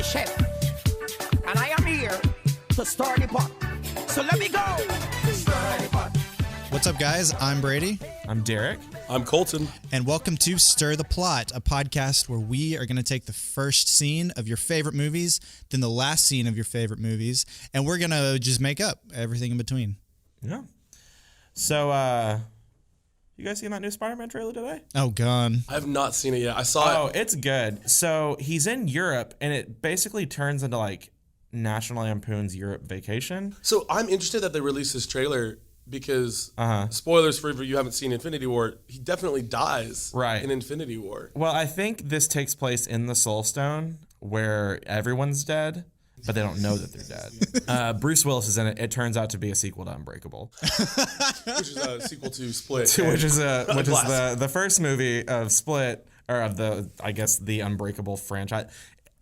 the chef, and I am here to stir the pot. So let me go. Stir the pot. What's up, guys? I'm Brady. I'm Derek. I'm Colton. And welcome to Stir the Plot, a podcast where we are going to take the first scene of your favorite movies, then the last scene of your favorite movies, and we're going to just make up everything in between. Yeah. So, you guys seen that new Spider-Man trailer today? Oh, God. I have not seen it yet. I saw it. Oh, it's good. So, he's in Europe, and it basically turns into, like, National Lampoon's Europe Vacation. So I'm interested that they released this trailer because, spoilers for if you haven't seen Infinity War, he definitely dies in Infinity War. Well, I think this takes place in the Soul Stone, where everyone's dead, but they don't know that they're dead. Bruce Willis is in it. It turns out to be a sequel to Unbreakable. Which is a sequel to Split. which is the first movie of Split, or of the Unbreakable franchise.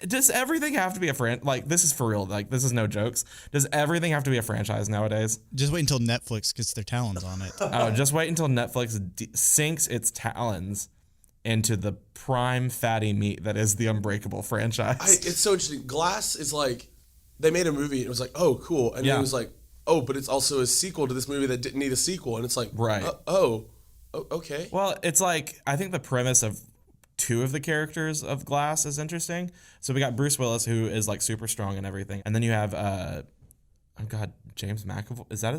Does everything have to be a franchise? Like, this is for real. Like, this is no jokes. Does everything have to be a franchise nowadays? Just wait until Netflix gets their talons on it. Oh, just wait until Netflix sinks its talons into the prime fatty meat that is the Unbreakable franchise. It's so interesting. Glass is like, they made a movie and it was like, oh, cool. And then it was like, oh, but it's also a sequel to this movie that didn't need a sequel. And it's like, okay. Well, it's like, I think the premise of two of the characters of Glass is interesting. So we got Bruce Willis, who is like super strong and everything, and then you have James McAvoy. Is that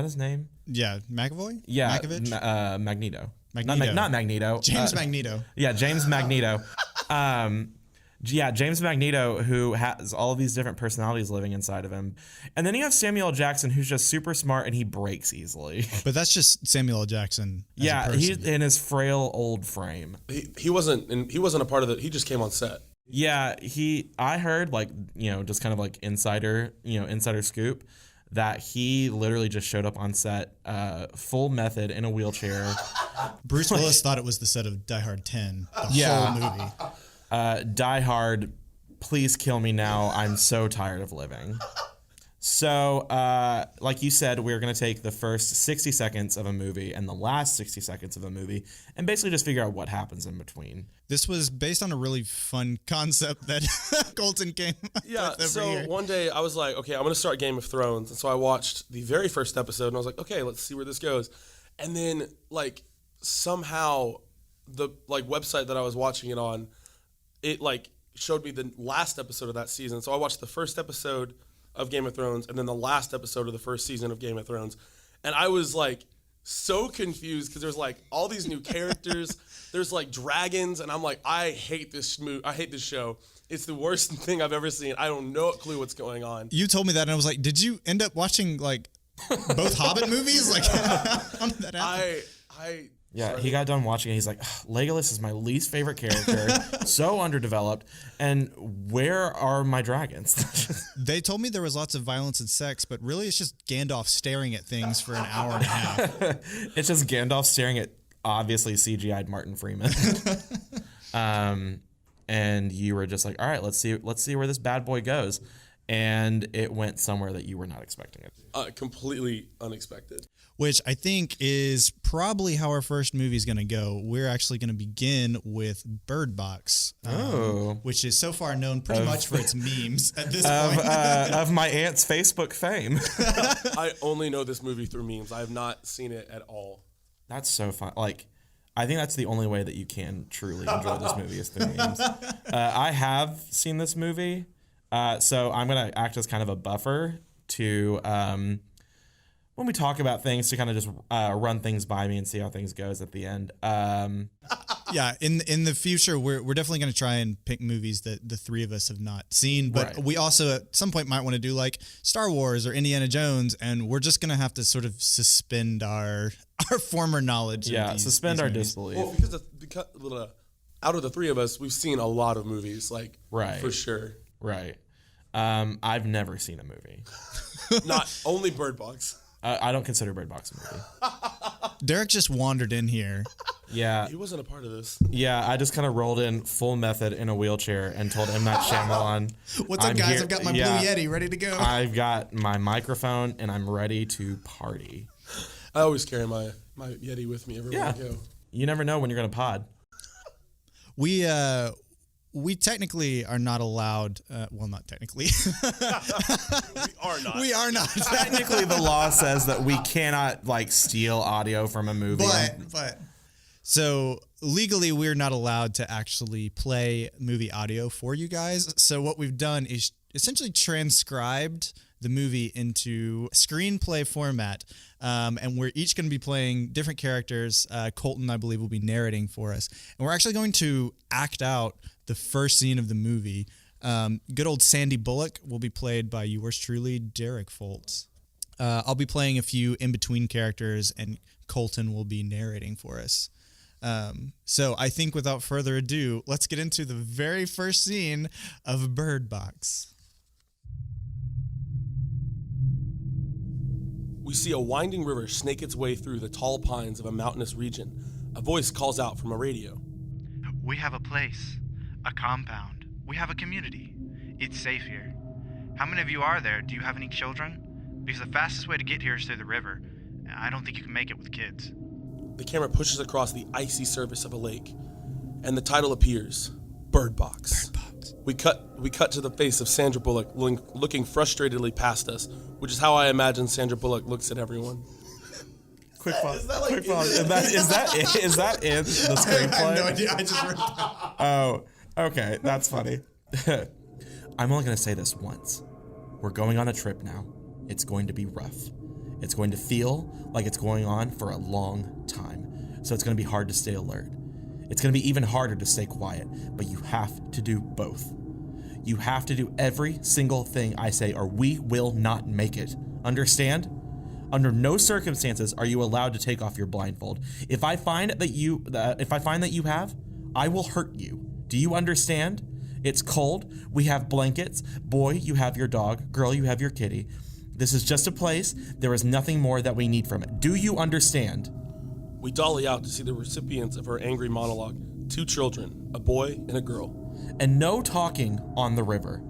his name? Yeah, McAvoy. Yeah, Makovich? Magneto. Magneto. Not Magneto. James Magneto. Yeah, James Magneto. James Magneto, who has all of these different personalities living inside of him. And then you have Samuel L. Jackson, who's just super smart and he breaks easily. But that's just Samuel L. Jackson as a person. He's in his frail old frame. He wasn't a part of it. He just came on set. Yeah, I heard, like, just kind of like insider scoop, that he literally just showed up on set, full method in a wheelchair. Bruce Willis thought it was the set of Die Hard 10, the whole movie. Die Hard, please kill me now. I'm so tired of living. So, like you said, we're going to take the first 60 seconds of a movie and the last 60 seconds of a movie and basically just figure out what happens in between. This was based on a really fun concept that Colton came up with every year. One day I was like, okay, I'm going to start Game of Thrones. And so I watched the very first episode and I was like, okay, let's see where this goes. And then, like, somehow the, like, website that I was watching it on, it, like, showed me the last episode of that season. So I watched the first episode of Game of Thrones and then the last episode of the first season of Game of Thrones. And I was, like, so confused because there's, like, all these new characters. There's, like, dragons. And I'm like, I hate this show. It's the worst thing I've ever seen. I don't know clue what's going on. You told me that and I was like, did you end up watching, like, both Hobbit movies? Like, how did that happen? Yeah, he got done watching it. He's like, Legolas is my least favorite character, so underdeveloped, and where are my dragons? They told me there was lots of violence and sex, but really it's just Gandalf staring at things for an hour and a half. It's just Gandalf staring at obviously CGI'd Martin Freeman. And you were just like, all right, let's see where this bad boy goes. And it went somewhere that you were not expecting it. Completely unexpected. Which I think is probably how our first movie is going to go. We're actually going to begin with Bird Box, which is so far known pretty much for its memes at this point. Of my aunt's Facebook fame. I only know this movie through memes. I have not seen it at all. That's so fun. Like, I think that's the only way that you can truly enjoy this movie is through memes. I have seen this movie. So I'm going to act as kind of a buffer to, when we talk about things, to kind of just run things by me and see how things goes at the end. Yeah, in the future, we're definitely going to try and pick movies that the three of us have not seen. But we also at some point might want to do like Star Wars or Indiana Jones, and we're just going to have to sort of suspend our former knowledge. Yeah, suspend our disbelief. Well, because out of the three of us, we've seen a lot of movies, like for sure. Right. I've never seen a movie. Not only Bird Box. I don't consider Bird Box a movie. Derek just wandered in here. Yeah. He wasn't a part of this. Yeah, I just kind of rolled in full method in a wheelchair and told M. Night Shyamalan, what's up, guys? I've got my Blue Yeti ready to go. I've got my microphone and I'm ready to party. I always carry my Yeti with me everywhere I go. You never know when you're going to pod. We we technically are not allowed. Well, not technically. We are not. We are not. Technically, the law says that we cannot like steal audio from a movie. But so legally, we're not allowed to actually play movie audio for you guys. So what we've done is essentially transcribed the movie into screenplay format. And we're each going to be playing different characters. Colton, I believe, will be narrating for us. And we're actually going to act out the first scene of the movie. Good old Sandy Bullock will be played by yours truly, Derek Foltz. I'll be playing a few in-between characters, and Colton will be narrating for us. So I think without further ado, let's get into the very first scene of Bird Box. We see a winding river snake its way through the tall pines of a mountainous region. A voice calls out from a radio. We have a place, a compound. We have a community. It's safe here. How many of you are there? Do you have any children? Because the fastest way to get here is through the river. I don't think you can make it with kids. The camera pushes across the icy surface of a lake, and the title appears, Bird Box. We cut to the face of Sandra Bullock looking frustratedly past us, which is how I imagine Sandra Bullock looks at everyone. Quick pause. Quick pause. Is that in the screenplay? I have no idea. I just read that. Oh, okay. That's funny. I'm only going to say this once. We're going on a trip now. It's going to be rough. It's going to feel like it's going on for a long time. So it's going to be hard to stay alert. It's going to be even harder to stay quiet, but you have to do both. You have to do every single thing I say or we will not make it. Understand? Under no circumstances are you allowed to take off your blindfold. If I find that you have, I will hurt you. Do you understand? It's cold. We have blankets. Boy, you have your dog. Girl, you have your kitty. This is just a place. There is nothing more that we need from it. Do you understand? We dolly out to see the recipients of her angry monologue. 2 children, a boy and a girl. And no talking on the river.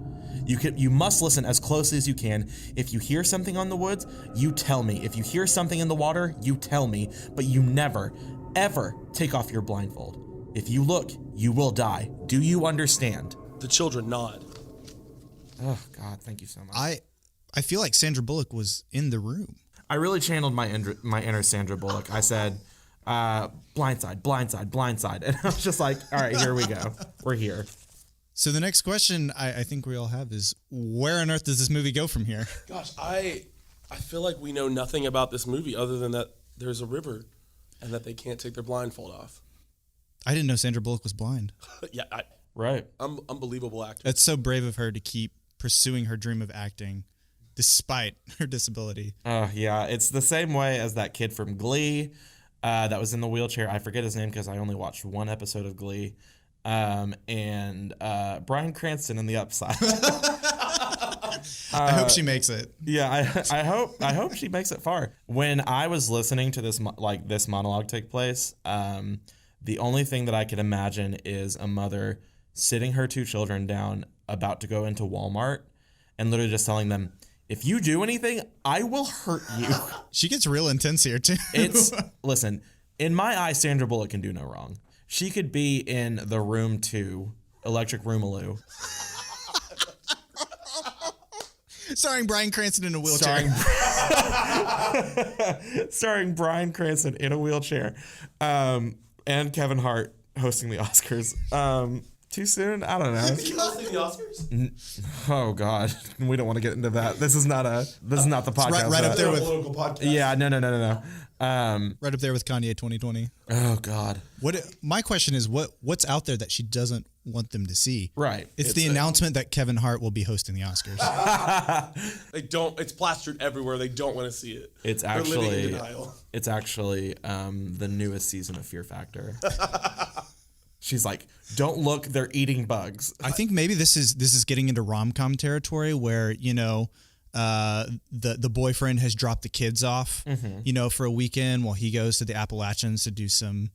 You must listen as closely as you can. If you hear something on the woods, you tell me. If you hear something in the water, you tell me. But you never, ever take off your blindfold. If you look, you will die. Do you understand? The children nod. Oh, God, thank you so much. I feel like Sandra Bullock was in the room. I really channeled my inner Sandra Bullock. I said, blindside, blindside, blindside. And I was just like, all right, here we go. We're here. So the next question I think we all have is, where on earth does this movie go from here? Gosh, I feel like we know nothing about this movie other than that there's a river and that they can't take their blindfold off. I didn't know Sandra Bullock was blind. Yeah, Right. Unbelievable actor. That's so brave of her to keep pursuing her dream of acting despite her disability. Yeah, it's the same way as that kid from Glee that was in the wheelchair. I forget his name because I only watched one episode of Glee. And Bryan Cranston in The Upside. I hope she makes it. Yeah, I hope she makes it far. When I was listening to this monologue take place, the only thing that I could imagine is a mother sitting her 2 children down, about to go into Walmart, and literally just telling them, if you do anything, I will hurt you. She gets real intense here too. Listen, in my eyes, Sandra Bullock can do no wrong. She could be in The Room 2, Electric Roomaloo. Starring Bryan Cranston in a wheelchair. Starring Bryan Cranston in a wheelchair. And Kevin Hart hosting the Oscars. Too soon? I don't know. Hosting the Oscars? Oh God, we don't want to get into that. This is not the podcast. Right up there with political podcast. Yeah, no. right up there with Kanye 2020. Oh God. My question is, what's out there that she doesn't want them to see? Right. It's the announcement that Kevin Hart will be hosting the Oscars. They don't. It's plastered everywhere. They don't want to see it. It's They're living in actually denial. the newest season of Fear Factor. She's like, don't look, they're eating bugs. I think maybe this is getting into rom-com territory where, the boyfriend has dropped the kids off, for a weekend while he goes to the Appalachians to do some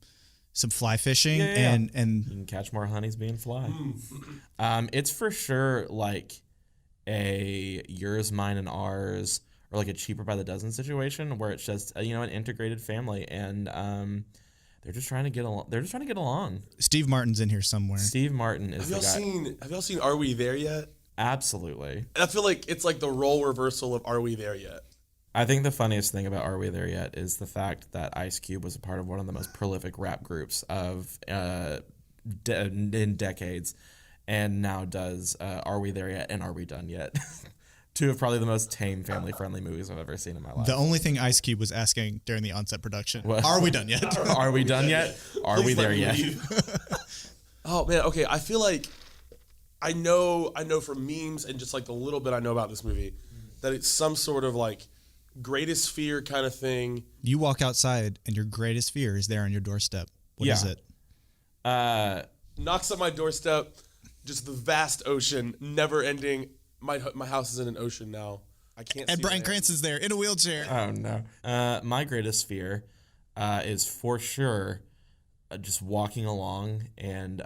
fly fishing. Yeah. And You can catch more honeys being fly. It's for sure like a yours, mine, and ours, or like a cheaper by the dozen situation where it's just, an integrated family. And They're just trying to get along. They're just trying to get along. Steve Martin's in here somewhere. Steve Martin is the guy. Have y'all seen Are We There Yet? Absolutely. And I feel like it's like the role reversal of Are We There Yet? I think the funniest thing about Are We There Yet is the fact that Ice Cube was a part of one of the most prolific rap groups of in decades, and now does Are We There Yet and Are We Done Yet? Two of probably the most tame, family-friendly movies I've ever seen in my life. The only thing Ice Cube was asking during the onset production, What? Are we done yet? Are we done yet? Are we there yet? Oh man, okay. I feel like I know from memes and just like the little bit I know about this movie that it's some sort of like greatest fear kind of thing. You walk outside and your greatest fear is there on your doorstep. What is it? Knocks on my doorstep, just the vast ocean, never ending. My house is in an ocean now. I can't. And see Bryan Cranston's there in a wheelchair. Oh no. My greatest fear is for sure just walking along and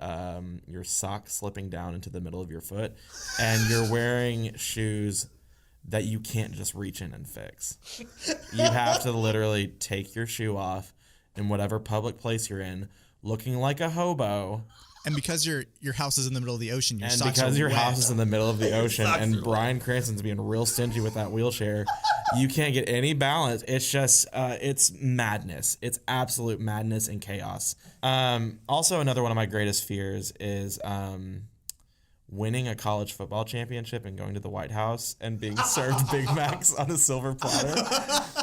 your sock slipping down into the middle of your foot, and you're wearing shoes that you can't just reach in and fix. You have to literally take your shoe off in whatever public place you're in, looking like a hobo. And because your house is in the middle of the ocean, your And socks because are your wet. house is in the middle of the ocean and Bryan Cranston's being real stingy with that wheelchair, you can't get any balance. It's just, it's madness. It's absolute madness and chaos. Also, another one of my greatest fears is winning a college football championship and going to the White House and being served Big Macs on a silver platter.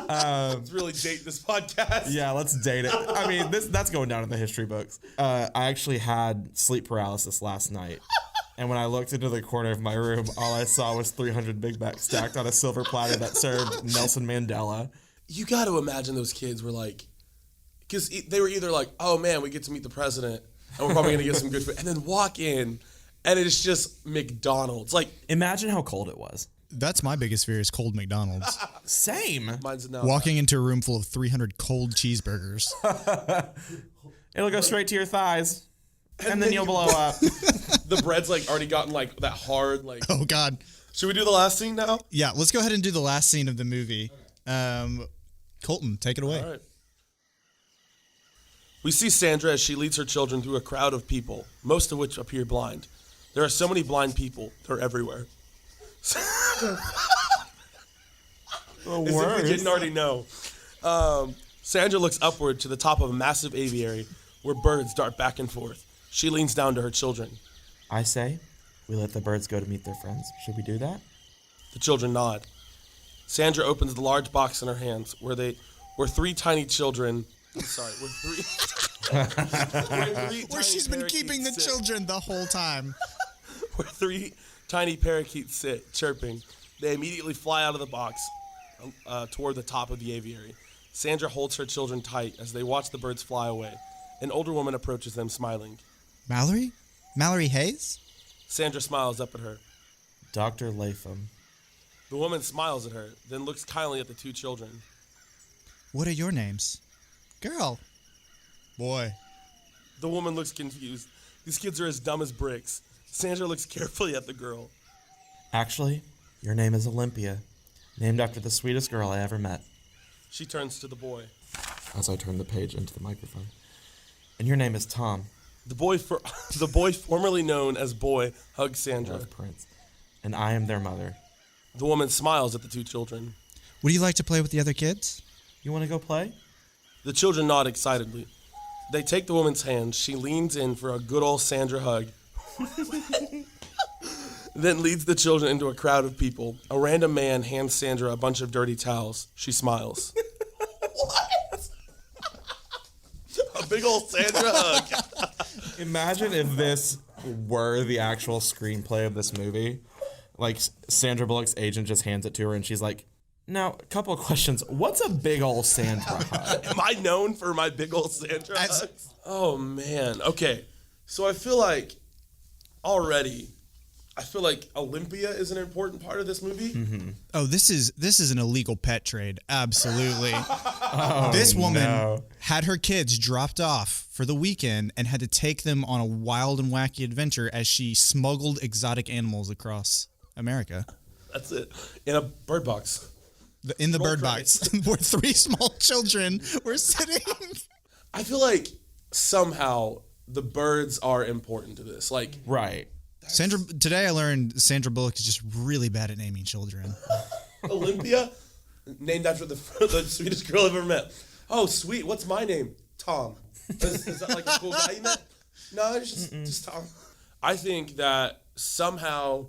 Let's really date this podcast. Yeah, let's date it. I mean, that's going down in the history books. I actually had sleep paralysis last night. And when I looked into the corner of my room, all I saw was 300 Big Macs stacked on a silver platter that served Nelson Mandela. You got to imagine those kids were like, because they were either like, oh man, we get to meet the president and we're probably going to get some good food. And then walk in and it's just McDonald's. Like, imagine how cold it was. That's my biggest fear is cold McDonald's. Same. Mine's now Walking into a room full of 300 cold cheeseburgers. It'll go straight to your thighs. And then you'll blow up. The bread's like already gotten like that hard. Like, Oh, God. should we do the last scene now? Yeah, let's go ahead and do the last scene of the movie. Colton, take it away. All right. We see Sandra as she leads her children through a crowd of people, most of which appear blind. There are so many blind people. They're everywhere. As if we didn't already know. Sandra looks upward to the top of a massive aviary where birds dart back and forth. She leans down to her children. I say, we let the birds go to meet their friends. Should we do that? The children nod. Sandra opens the large box in her hands where three tiny children. I'm sorry, Where she's been keeping the children the whole time. Where three tiny parakeets sit, chirping. They immediately fly out of the box toward the top of the aviary. Sandra holds her children tight as they watch the birds fly away. An older woman approaches them, smiling. Mallory? Mallory Hayes? Sandra smiles up at her. Dr. Latham. The woman smiles at her, then looks kindly at the two children. What are your names? Girl. Boy. The woman looks confused. These kids are as dumb as bricks. Sandra looks carefully at the girl. Actually, your name is Olympia, named after the sweetest girl I ever met. She turns to the boy. As I turn the page into the microphone. And your name is Tom. The boy formerly known as Boy, hugs Sandra. Of Prince. And I am their mother. The woman smiles at the two children. Would you like to play with the other kids? You want to go play? The children nod excitedly. They take the woman's hand. She leans in for a good old Sandra hug. Then leads the children into a crowd of people. A random man hands Sandra a bunch of dirty towels. She smiles. What? A big old Sandra hug. Imagine if this were the actual screenplay of this movie. Like, Sandra Bullock's agent just hands it to her and she's like, now, a couple of questions. What's a big old Sandra hug? Am I known for my big old Sandra hugs? Oh, man. Okay. So I feel like Olympia is an important part of this movie. Mm-hmm. Oh, this is an illegal pet trade. Absolutely. This woman had her kids dropped off for the weekend and had to take them on a wild and wacky adventure as she smuggled exotic animals across America. That's it. In a bird box. In the bird box, where three small children were sitting. I feel like somehow the birds are important to this. Like, Right. Today I learned Sandra Bullock is just really bad at naming children. Olympia, named after the sweetest girl I've ever met. Oh, sweet. What's my name? Tom. Is that like a cool guy you met? No, it's just Tom. I think that somehow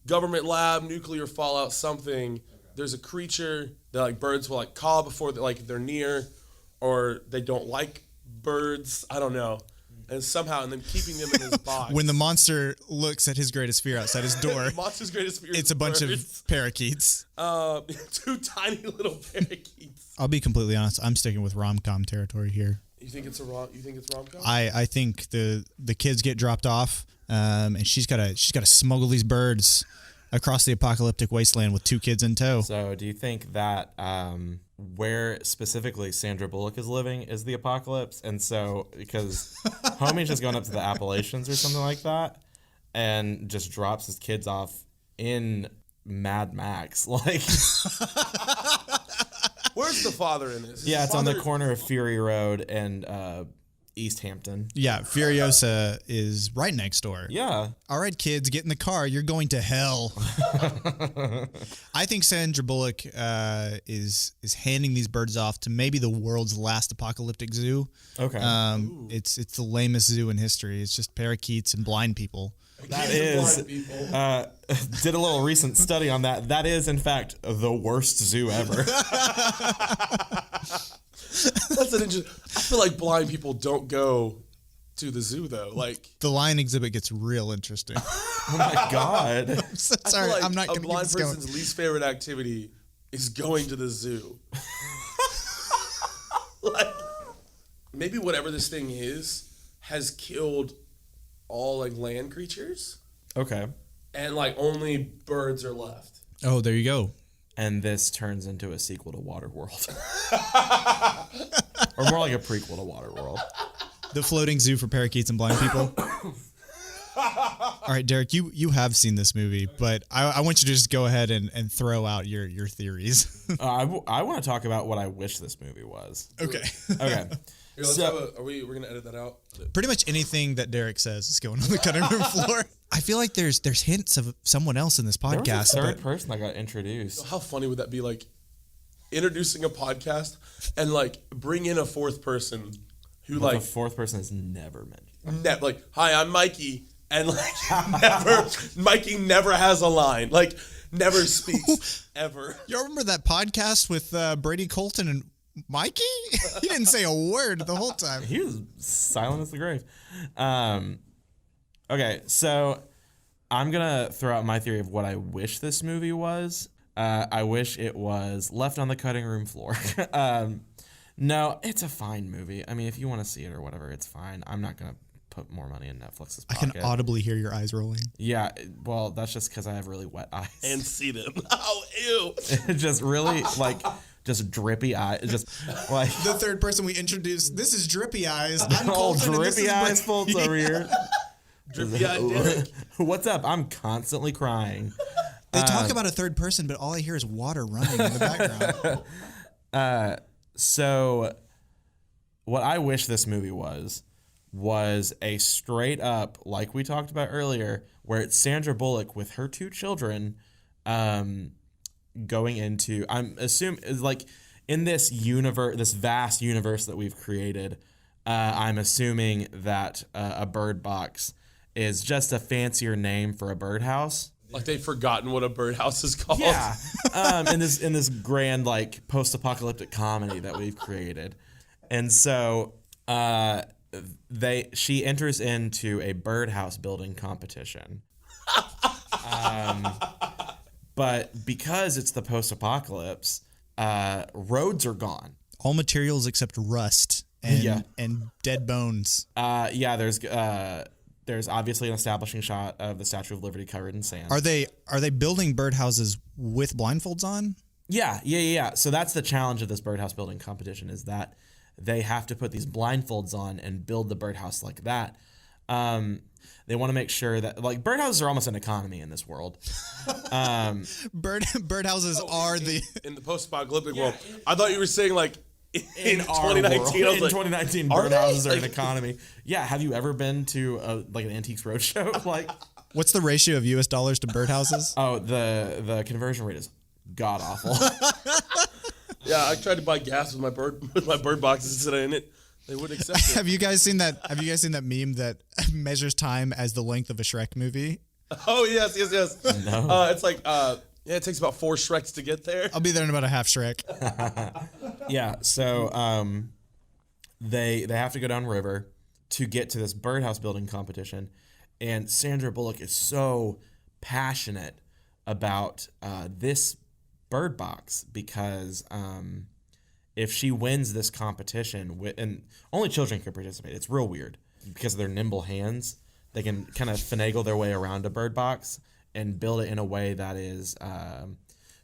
government lab, nuclear fallout, something, there's a creature that like birds will like call before they're near, or they don't like birds. I don't know. And somehow, and then keeping them in his box. When the monster looks at his greatest fear outside his door, monster's greatest fear it's a bunch of parakeets. 2 tiny little parakeets. I'll be completely honest. I'm sticking with rom-com territory here. You think it's rom-com? I think the kids get dropped off, and she's got to smuggle these birds across the apocalyptic wasteland with 2 kids in tow. So do you think that where specifically Sandra Bullock is living is the apocalypse? And so, because homie's just going up to the Appalachians or something like that and just drops his kids off in Mad Max. Like, where's the father in this? Yeah, it's on the corner of Fury Road and East Hampton. Yeah, Furiosa is right next door. Yeah. All right, kids, get in the car. You're going to hell. I think Sandra Bullock is handing these birds off to maybe the world's last apocalyptic zoo. Okay. It's the lamest zoo in history. It's just parakeets and blind people. That is, did a little recent study on that. That is, in fact, the worst zoo ever. That's an interesting. I feel like blind people don't go to the zoo though. Like, the lion exhibit gets real interesting. Oh my God. Sorry, like I'm not going a to blind keep this going. person's least favorite activity is going to the zoo. Like, maybe whatever this thing is has killed all like land creatures. Okay. And like only birds are left. Oh, there you go. And this turns into a sequel to Waterworld. Or more like a prequel to Waterworld. The floating zoo for parakeets and blind people. All right, Derek, you have seen this movie, but I want you to just go ahead and throw out your theories. I want to talk about what I wish this movie was. Okay. Okay. Here, let's we're gonna edit that out. Pretty much anything that Derek says is going on the cutting room floor. I feel like there's hints of someone else in this There podcast. was a third person that got introduced. How funny would that be? Like introducing a podcast and like bring in a 4th person who But like the 4th person is never mentioned. like, hi, I'm Mikey, and like Mikey never has a line, like never speaks ever. You remember that podcast with Brady Colton and Mikey? He didn't say a word the whole time. He was silent as the grave. Okay, so I'm going to throw out my theory of what I wish this movie was. I wish it was Left on the Cutting Room Floor. No, it's a fine movie. I mean, if you want to see it or whatever, it's fine. I'm not going to put more money in Netflix's pocket. I can audibly hear your eyes rolling. Yeah, well, that's just because I have really wet eyes. And see them. Oh, ew. Just really, like, just drippy eyes. Just, like... The third person we introduced, this is Drippy Eyes. I'm all Colton, and this drippy is eyes folds over here. Drippy eyed Derek. What's up? I'm constantly crying. They talk about a third person, but all I hear is water running in the background. So what I wish this movie was a straight up, like we talked about earlier, where it's Sandra Bullock with her 2 children going into, I'm assuming, like in this universe, this vast universe that we've created, I'm assuming that a bird box is just a fancier name for a birdhouse. Like they've forgotten what a birdhouse is called. Yeah, in this grand like post-apocalyptic comedy that we've created, and so she enters into a birdhouse building competition, but because it's the post-apocalypse, roads are gone. All materials except rust and dead bones. Yeah, there's obviously an establishing shot of the Statue of Liberty covered in sand. Are they building birdhouses with blindfolds on? Yeah. So that's the challenge of this birdhouse building competition, is that they have to put these blindfolds on and build the birdhouse like that. They want to make sure that, like, birdhouses are almost an economy in this world. Birdhouses are in the post-apocalyptic world. I thought you were saying like in our 2019. world. I was In like, 2019, are birdhouses they? are an Like- economy. Yeah, have you ever been to an Antiques Roadshow? Like, What's the ratio of US dollars to birdhouses? oh, the conversion rate is god awful. Yeah, I tried to buy gas with my bird boxes today, and they wouldn't accept it. Have you guys seen that? Have you guys seen that meme that measures time as the length of a Shrek movie? Oh yes. No. It's like it takes about 4 Shreks to get there. I'll be there in about a half Shrek. Yeah, so they have to go down river to get to this birdhouse building competition, and Sandra Bullock is so passionate about this bird box because if she wins this competition, and only children can participate, it's real weird because of their nimble hands. They can kind of finagle their way around a bird box and build it in a way that is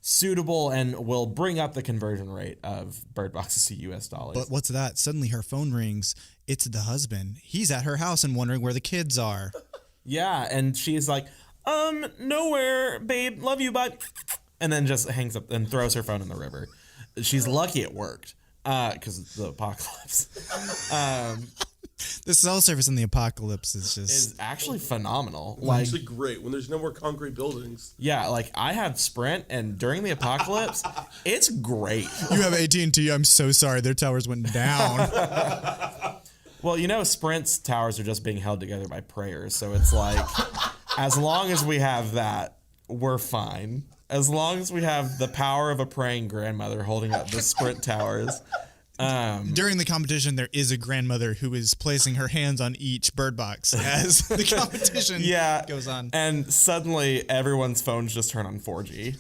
suitable and will bring up the conversion rate of bird boxes to US dollars. But what's that? Suddenly her phone rings. It's the husband. He's at her house and wondering where the kids are. Yeah, and she's like, nowhere, babe, love you, bye. And then just hangs up and throws her phone in the river. She's lucky it worked because of the apocalypse. The cell service in the apocalypse is just... Is actually phenomenal. It's Like, actually great when there's no more concrete buildings. yeah, like I have Sprint, and during the apocalypse, it's great. You have AT&T. I'm so sorry. Their towers went down. Well, you know, Sprint's towers are just being held together by prayers, so it's like, as long as we have that, we're fine. As long as we have the power of a praying grandmother holding up the Sprint towers. During the competition, there is a grandmother who is placing her hands on each bird box as the competition goes on. And suddenly, everyone's phones just turn on 4G.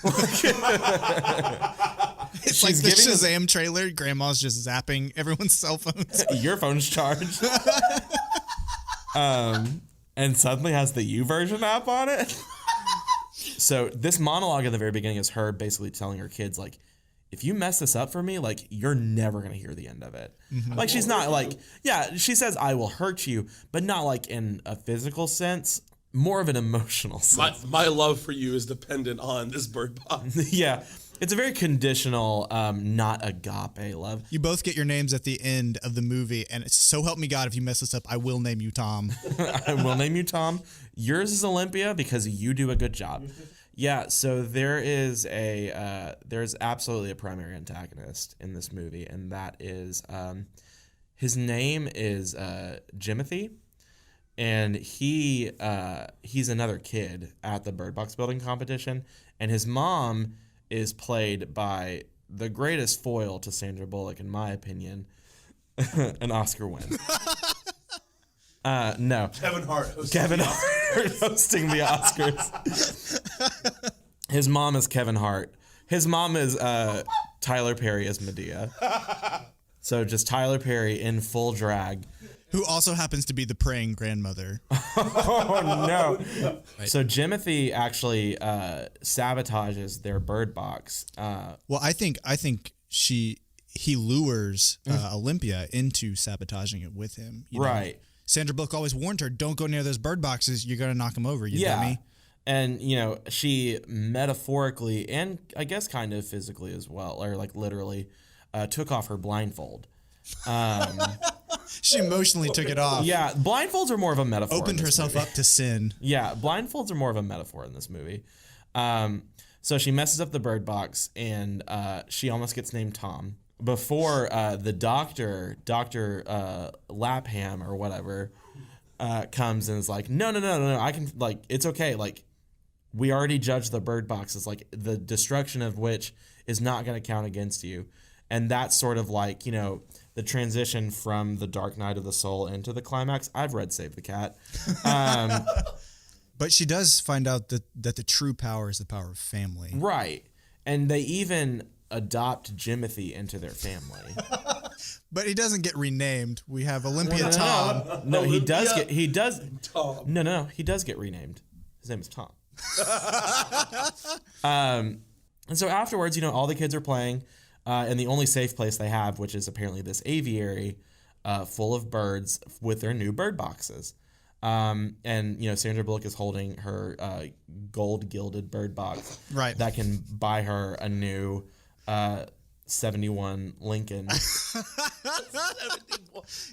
It's like the Shazam trailer. Grandma's just zapping everyone's cell phones. Your phone's charged. And suddenly has the YouVersion app on it. So this monologue at the very beginning is her basically telling her kids, like, if you mess this up for me, like, you're never going to hear the end of it. Mm-hmm. Like, she's not like, yeah, she says, I will hurt you, but not like in a physical sense, more of an emotional sense. My love for you is dependent on this bird box. Yeah. It's a very conditional, not agape love. You both get your names at the end of the movie, and it's so help me God, if you mess this up, I will name you Tom. I will name you Tom. Yours is Olympia because you do a good job. Yeah, so there's absolutely a primary antagonist in this movie, and that is his name is Jimothy, and he's another kid at the Bird Box building competition, and his mom is played by the greatest foil to Sandra Bullock, in my opinion, an Oscar win. No. Kevin Hart hosting the Oscars. His mom is Kevin Hart. His mom is Tyler Perry as Medea. So just Tyler Perry in full drag. Who also happens to be the praying grandmother. Oh, no. Right. So Jimothy actually sabotages their bird box. Well, I think he lures Olympia into sabotaging it with him. You know? Right. Sandra Bullock always warned her, don't go near those bird boxes. You're going to knock them over, you dummy. And, you know, she metaphorically and I guess kind of physically as well, or like literally, took off her blindfold. She emotionally took it off. Yeah, blindfolds are more of a metaphor. Opened herself up to sin. Yeah, blindfolds are more of a metaphor in this movie. So she messes up the bird box, and she almost gets named Tom. Before the Dr. Lapham or whatever comes and is like, no, I can, like, it's okay. Like, we already judged the bird boxes, like, the destruction of which is not going to count against you. And that's sort of like, you know, the transition from the Dark Night of the Soul into the climax. I've read Save the Cat. But she does find out that the true power is the power of family. Right. And they even adopt Jimothy into their family. But he doesn't get renamed. We have Olympia Tom. No, he does Tom. No, he does get renamed. His name is Tom. And so afterwards, you know, all the kids are playing in the only safe place they have, which is apparently this aviary full of birds with their new bird boxes. And, you know, Sandra Bullock is holding her gold gilded bird box. Right. That can buy her a new '71 Lincoln.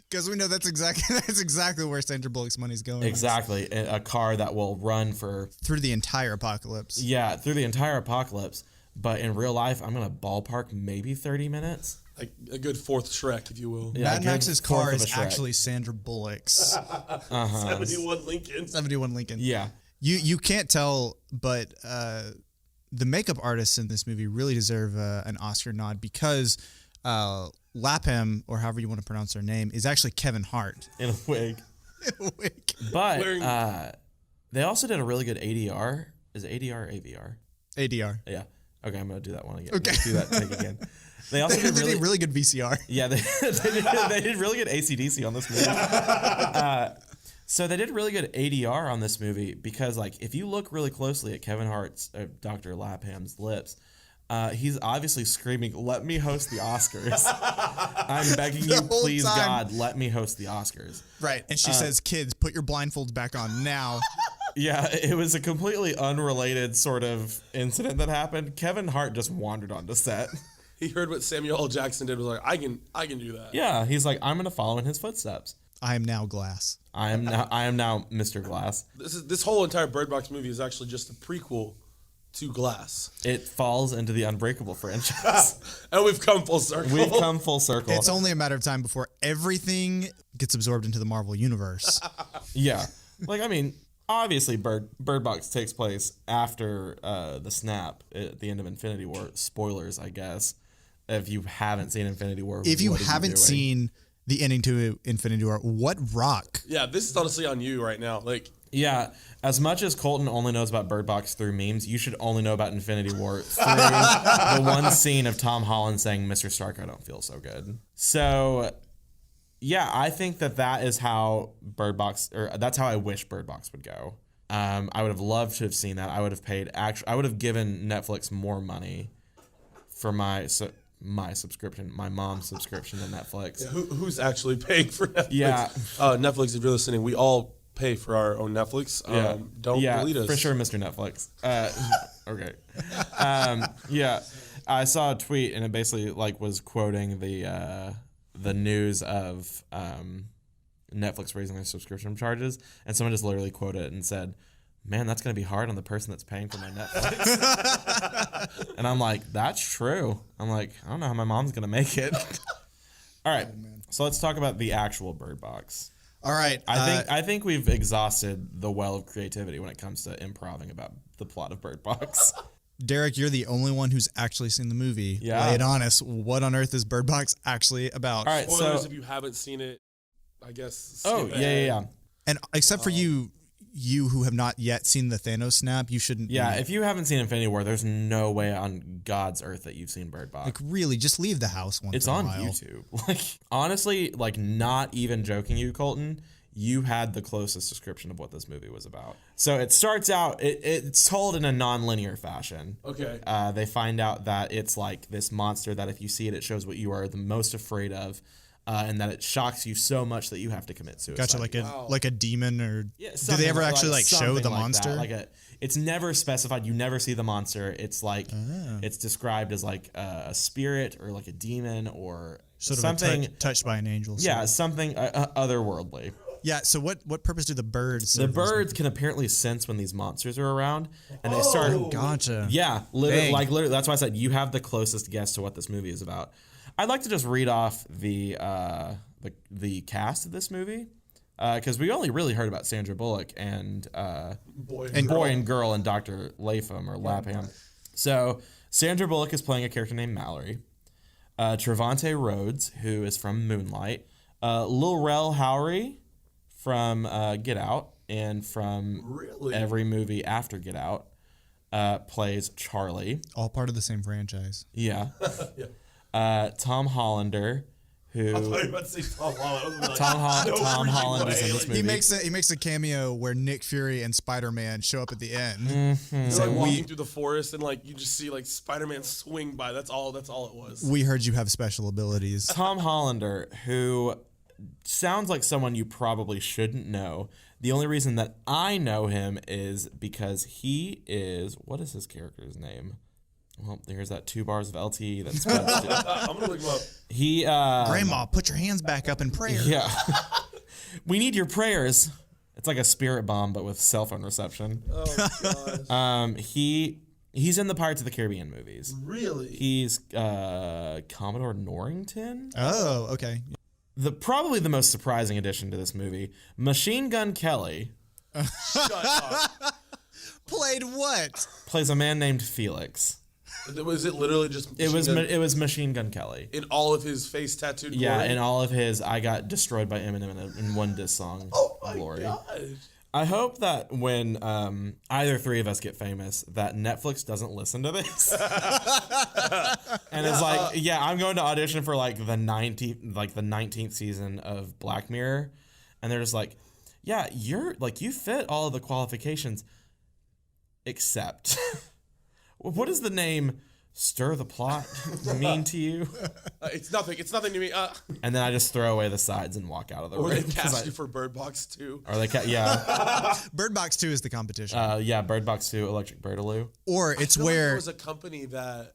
Because we know that's exactly where Sandra Bullock's money's going. Exactly, a car that will run for through the entire apocalypse. Yeah, through the entire apocalypse. But in real life, I'm gonna ballpark maybe 30 minutes. Like a good fourth Shrek, if you will. Yeah, Mad Max's car is Shrek. actually Sandra Bullock's. 71 Lincoln. 71 Lincoln. Yeah. You can't tell, but the makeup artists in this movie really deserve an Oscar nod because Lapham, or however you want to pronounce her name, is actually Kevin Hart. In a wig. But they also did a really good ADR. Is it ADR or AVR? ADR. Yeah. Okay, I'm going to do that one again. Okay. Do that take again. They also did really good VCR. Yeah, they did really good AC/DC on this movie. So they did really good ADR on this movie because, like, if you look really closely at Kevin Hart's, Dr. Lapham's lips, he's obviously screaming, "Let me host the Oscars." I'm begging you, please, God, let me host the Oscars. Right. And she says, "Kids, put your blindfolds back on now." Yeah, it was a completely unrelated sort of incident that happened. Kevin Hart just wandered onto set. He heard what Samuel L. Jackson did, was like, I can do that. Yeah, he's like, I'm going to follow in his footsteps. I am now Glass. I am now Mr. Glass. This whole entire Bird Box movie is actually just a prequel to Glass. It falls into the Unbreakable franchise. And we've come full circle. We've come full circle. It's only a matter of time before everything gets absorbed into the Marvel Universe. Yeah. Like, I mean, obviously Bird Box takes place after the snap at the end of Infinity War. Spoilers, I guess. If you haven't seen Infinity War, if you haven't seen the ending to Infinity War, what rock? Yeah, this is honestly on you right now. Like, yeah, as much as Colton only knows about Bird Box through memes, you should only know about Infinity War through the one scene of Tom Holland saying, "Mr. Stark, I don't feel so good." So, yeah, I think that is how Bird Box, or that's how I wish Bird Box would go. I would have loved to have seen that. I would have I would have given Netflix more money for my subscription, my mom's subscription to Netflix. Yeah, who's actually paying for Netflix? Yeah. Netflix, if you're listening, we all pay for our own Netflix. Don't delete us. For sure, Mr. Netflix. Okay. Yeah. I saw a tweet and it basically was quoting the news of Netflix raising their subscription charges, and someone just literally quoted it and said, "Man, that's going to be hard on the person that's paying for my Netflix." And I'm like, that's true. I'm like, I don't know how my mom's going to make it. All right. So let's talk about the actual Bird Box. All right. I think we've exhausted the well of creativity when it comes to improving about the plot of Bird Box. Derek, you're the only one who's actually seen the movie. Yeah. Lay it on us. What on earth is Bird Box actually about? All right. Spoilers, So if you haven't seen it, I guess. yeah. And except for you who have not yet seen the Thanos snap, you shouldn't. Yeah, if you haven't seen Infinity War, there's no way on God's earth that you've seen Bird Box. Like, really, just leave the house once It's in a on while. YouTube. Like, honestly, not even joking you, Colton, you had the closest description of what this movie was about. So it starts out, it's told in a non-linear fashion. Okay. They find out that it's like this monster that if you see it, it shows what you are the most afraid of. And that it shocks you so much that you have to commit suicide. Gotcha, like a demon, or Yeah, do they ever actually show something the like monster? that. It's never specified. You never see the monster. It's it's described as like a spirit or like a demon or sort something of touched by an angel. Yeah, something otherworldly. Yeah. So what purpose do the birds serve? The birds can apparently sense when these monsters are around, and they start. Gotcha. Yeah, literally. That's why I said you have the closest guess to what this movie is about. I'd like to just read off the cast of this movie because we only really heard about Sandra Bullock and Boy and Girl and Dr. Lapham or Lapham. So Sandra Bullock is playing a character named Mallory. Trevante Rhodes, who is from Moonlight. Lil Rel Howery from Get Out and from every movie after Get Out plays Charlie. All part of the same franchise. Yeah. Yeah. Tom Hollander, who I thought you were about to say Tom Holland. Tom Holland is in this movie. He makes a cameo where Nick Fury and Spider-Man show up at the end. Mm-hmm. They're walking through the forest and you just see Spider-Man swing by. That's all it was. We heard you have special abilities. Tom Hollander, who sounds like someone you probably shouldn't know. The only reason that I know him is because he is, what is his character's name? Well, there's that 2 bars of LT that's spread. I'm gonna look him up. He Grandma, put your hands back up in prayer. Yeah. We need your prayers. It's like a spirit bomb, but with cell phone reception. Oh gosh. He's in the Pirates of the Caribbean movies. Really? He's Commodore Norrington. Oh, okay. Probably the most surprising addition to this movie, Machine Gun Kelly. Shut up. Played what? Plays a man named Felix. Was it literally just? It was Machine Gun Kelly. In all of his face tattooed. Yeah, glory? in all of his "I Got Destroyed by Eminem" in one diss song glory. Gosh. I hope that when either 3 of us get famous, that Netflix doesn't listen to this and it's like, yeah, I'm going to audition for like the 19th season of Black Mirror, and they're just like, yeah, you're like, you fit all of the qualifications, except what does the name Stir the Plot mean to you? It's nothing. It's nothing to me. And then I just throw away the sides and walk out of the room. Or they cast you for Bird Box 2. Or they yeah. Bird Box 2 is the competition. Yeah, Bird Box 2, Electric Birdaloo. Or it's Like where there was a company that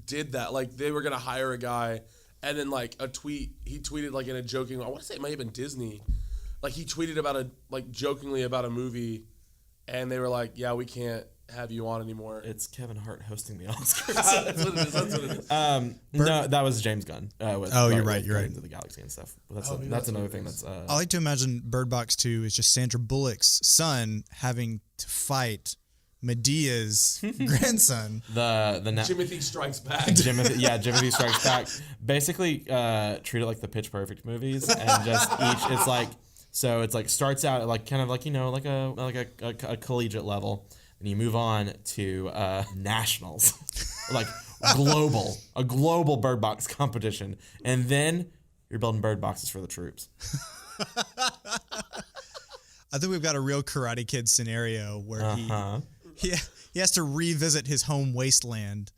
did that. Like they were gonna hire a guy, and then like he tweeted like in a joking. I want to say it might have been Disney. Like he tweeted about jokingly about a movie, and they were like, "Yeah, we can't have you on anymore." It's Kevin Hart hosting the Oscars. That's what it is. No, that was James Gunn. With, you're right. Guardians of the Galaxy and stuff. That's another thing that's. I like to imagine Bird Box 2 is just Sandra Bullock's son having to fight Medea's grandson. Timothy Strikes Back. Timothy Strikes Back. Basically, treat it like the Pitch Perfect movies, and just it's like, so it's like starts out like kind of like, you know, like a collegiate level, and you move on to nationals, like a global bird box competition, and then you're building bird boxes for the troops. I think we've got a real Karate Kid scenario where he has to revisit his home wasteland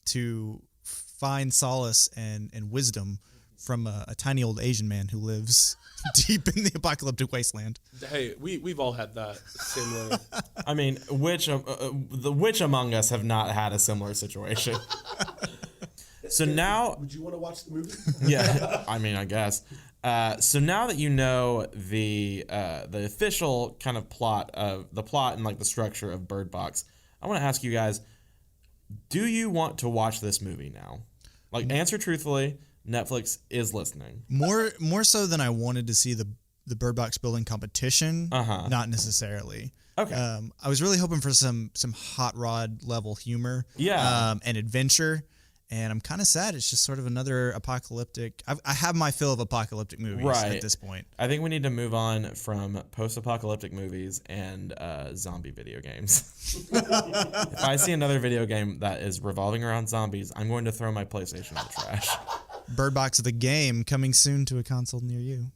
to find solace and wisdom from a tiny old Asian man who lives deep in the apocalyptic wasteland. Hey, we've all had that similar. I mean, which among us have not had a similar situation? So now, Would you want to watch the movie? yeah, I mean, I guess. So now that you know the official kind of plot and like the structure of Bird Box, I want to ask you guys: do you want to watch this movie now? Like, answer truthfully. Netflix is listening. More so than I wanted to see the Bird Box building competition. Not necessarily. Okay. I was really hoping for some hot rod level humor. Yeah. And adventure. And I'm kind of sad. It's just sort of another apocalyptic. I have my fill of apocalyptic movies at this point. I think we need to move on from post-apocalyptic movies and zombie video games. If I see another video game that is revolving around zombies, I'm going to throw my PlayStation in the trash. Bird Box the game coming soon to a console near you.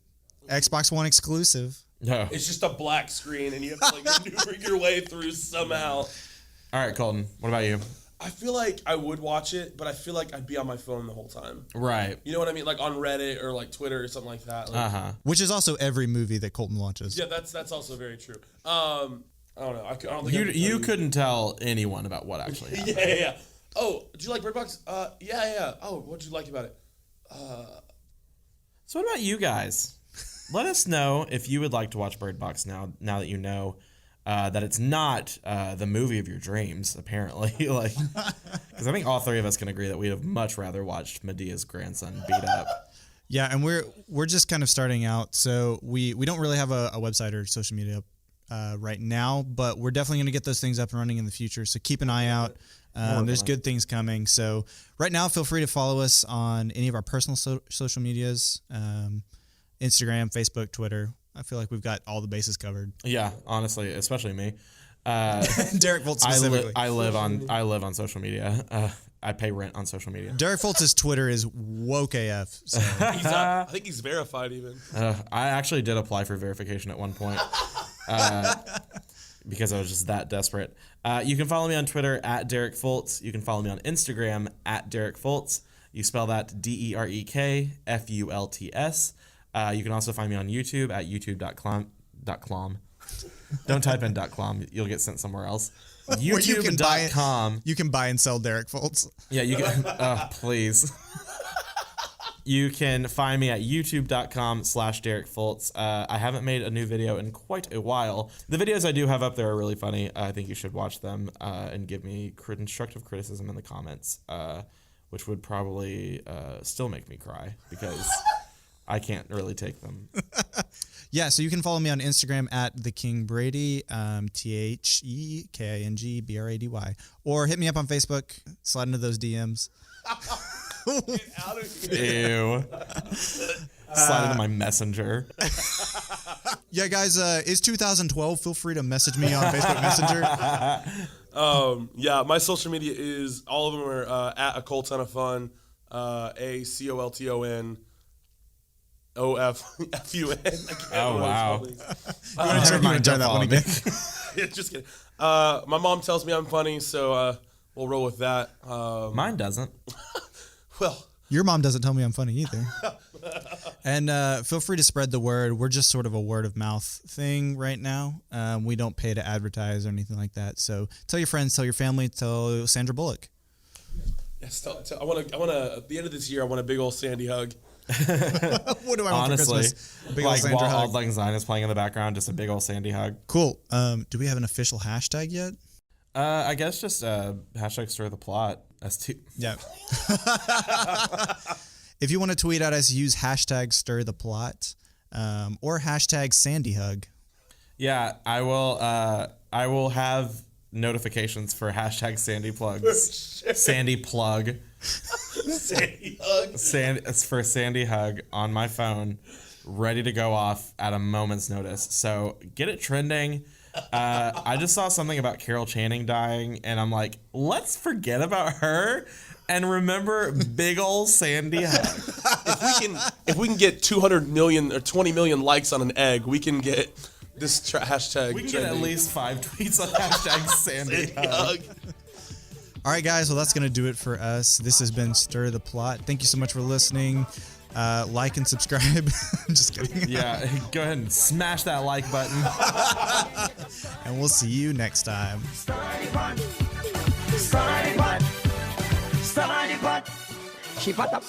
Xbox One exclusive. No. It's just a black screen, and you have to like maneuver your way through somehow. All right, Colton. What about you? I feel like I would watch it, but I feel like I'd be on my phone the whole time. Right. You know what I mean? Like on Reddit or like Twitter or something like that. Like, Which is also every movie that Colton watches. Yeah, that's also very true. I don't know. I don't think You couldn't tell anyone about what actually happened. Yeah. Oh, did you like Bird Box? Yeah. Oh, what did you like about it? So what about you guys? Let us know if you would like to watch Bird Box now that you know that it's not the movie of your dreams, apparently. Like, because I think all 3 of us can agree that we'd have much rather watched Medea's grandson beat up. Yeah, and we're just kind of starting out, so we don't really have a website or social media right now, but we're definitely going to get those things up and running in the future. So keep an eye out. There's good things coming. So right now, feel free to follow us on any of our personal social medias, Instagram, Facebook, Twitter. I feel like we've got all the bases covered. Yeah, honestly, especially me. Derek Foltz specifically. I live on social media. I pay rent on social media. Derek Foltz's Twitter is woke AF. So. I think he's verified even. I actually did apply for verification at one point because I was just that desperate. You can follow me on Twitter at Derek Foltz. You can follow me on Instagram at Derek Foltz. You spell that DerekFults. You can also find me on YouTube at youtube.com. Don't type in .com. You'll get sent somewhere else. YouTube.com. You can buy and sell Derek Foltz. Yeah, you can. Please. You can find me at youtube.com/Derek Foltz. I haven't made a new video in quite a while. The videos I do have up there are really funny. I think you should watch them and give me constructive criticism in the comments, which would probably still make me cry because I can't really take them. Yeah, so you can follow me on Instagram at TheKingBrady, TheKingBrady, or hit me up on Facebook, slide into those DMs. Ew. Slide into my messenger. Yeah, guys, it's 2012. Feel free to message me on Facebook Messenger. Yeah, my social media is, all of them are at A Cold Ton of Fun, ACOLTON. OFFUN. Oh, wow. Never mind, try that one again. Just kidding. My mom tells me I'm funny, so we'll roll with that. Mine doesn't. Well, your mom doesn't tell me I'm funny either. And feel free to spread the word. We're just sort of a word of mouth thing right now. We don't pay to advertise or anything like that. So tell your friends, tell your family, tell Sandra Bullock. Yes, I want to. At the end of this year, I want a big old Sandy hug. What do I want for Christmas? A big like old Sandra while hug. Auld Lang Syne is playing in the background, just a big old Sandy hug. Cool. Do we have an official hashtag yet? I guess just hashtag stir the plot. S2. Yeah. If you want to tweet at us, use hashtag stir the plot or hashtag Sandy hug. Yeah, I will have notifications for hashtag Sandy plugs. Sandy plug. Sandy hug. It's for Sandy hug on my phone, ready to go off at a moment's notice. So get it trending. I just saw something about Carol Channing dying, and I'm like, let's forget about her and remember big old Sandy hug. If we can get 200 million or 20 million likes on an egg, we can get this hashtag. We can trending. get at least 5 tweets on hashtag Sandy hug. All right, guys. Well, that's going to do it for us. This has been Stir the Plot. Thank you so much for listening. Like and subscribe. I'm just kidding. Yeah, go ahead and smash that like button. And we'll see you next time. She put the